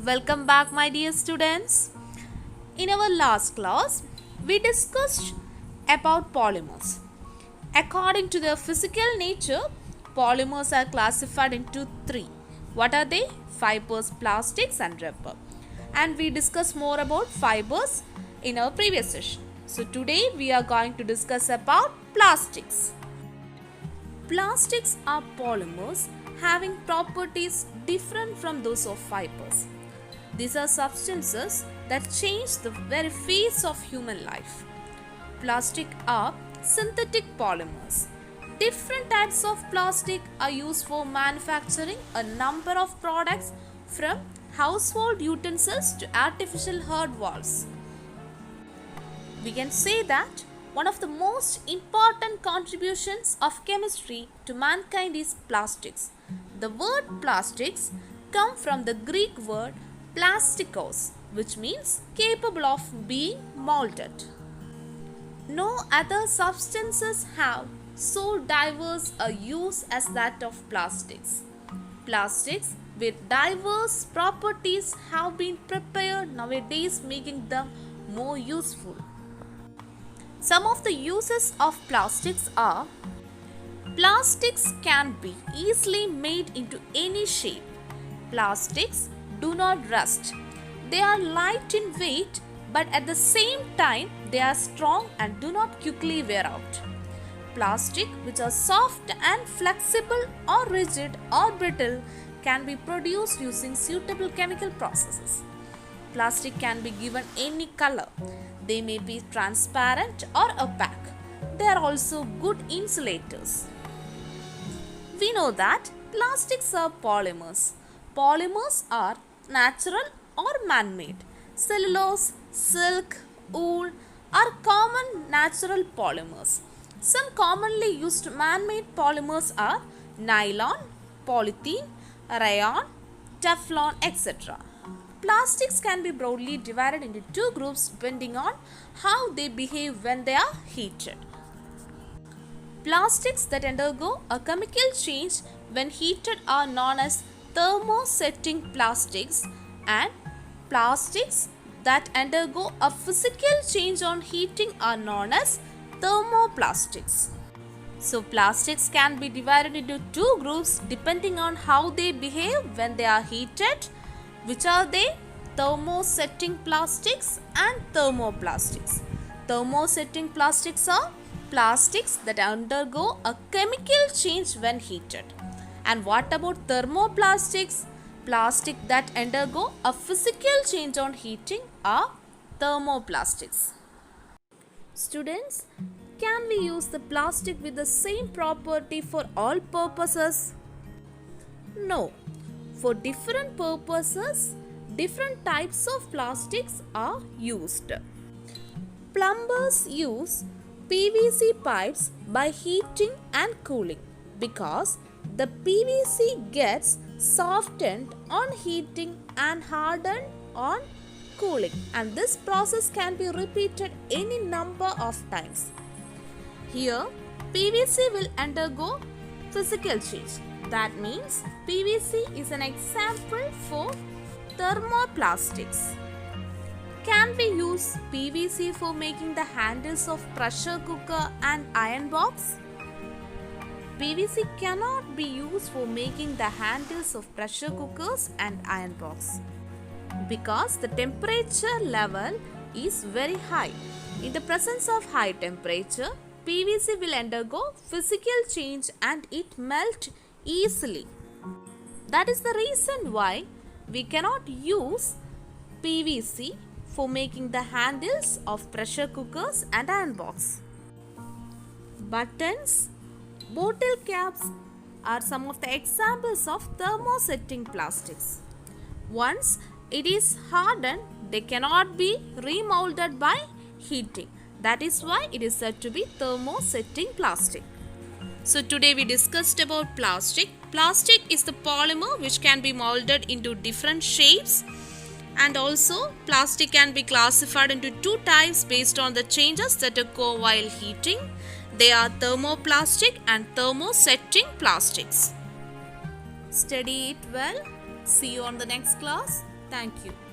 Welcome back, my dear students. In our last class, we discussed about polymers. According to their physical nature, polymers are classified into three. What are they? Fibers, plastics, and rubber. And we discussed more about fibers in our previous session. So today we are going to discuss about plastics. Plastics are polymers having properties different from those of fibers. These are substances that change the very face of human life. Plastic are synthetic polymers. Different types of plastic are used for manufacturing a number of products from household utensils to artificial heart valves. We can say that one of the most important contributions of chemistry to mankind is plastics. The word plastics comes from the Greek word plastikos, which means capable of being molded. No other substances have so diverse a use as that of plastics. Plastics with diverse properties have been prepared nowadays, making them more useful. Some of the uses of plastics are: plastics can be easily made into any shape. Plastics do not rust. They are light in weight, but at the same time they are strong and do not quickly wear out. Plastic which are soft and flexible or rigid or brittle can be produced using suitable chemical processes. Plastic can be given any color. They may be transparent or opaque. They are also good insulators. We know that plastics are polymers. Polymers are natural or man-made. Cellulose, silk, wool are common natural polymers. Some commonly used man-made polymers are nylon, polythene, rayon, Teflon, etc. Plastics can be broadly divided into two groups depending on how they behave when they are heated. Plastics that undergo a chemical change when heated are known as thermosetting plastics, and plastics that undergo a physical change on heating are known as thermoplastics. So plastics can be divided into two groups depending on how they behave when they are heated. Which are they? Thermosetting plastics and thermoplastics. Thermosetting plastics are plastics that undergo a chemical change when heated. And what about thermoplastics? Plastic that undergo a physical change on heating are thermoplastics. Students, can we use the plastic with the same property for all purposes? No. For different purposes, different types of plastics are used. Plumbers use PVC pipes by heating and cooling because the PVC gets softened on heating and hardened on cooling, and this process can be repeated any number of times. Here, PVC will undergo physical change. That means PVC is an example for thermoplastics. Can we use PVC for making the handles of pressure cooker and iron box? PVC cannot be used for making the handles of pressure cookers and iron box because the temperature level is very high. In the presence of high temperature, PVC will undergo physical change and it melt easily. That is the reason why we cannot use PVC for making the handles of pressure cookers and iron box. Buttons, bottle caps are some of the examples of thermosetting plastics. Once it is hardened, they cannot be remolded by heating. That is why it is said to be thermosetting plastic. So today we discussed about plastic. Plastic is the polymer which can be molded into different shapes, and also plastic can be classified into two types based on the changes that occur while heating. They are thermoplastic and thermosetting plastics. Study it well. See you on the next class. Thank you.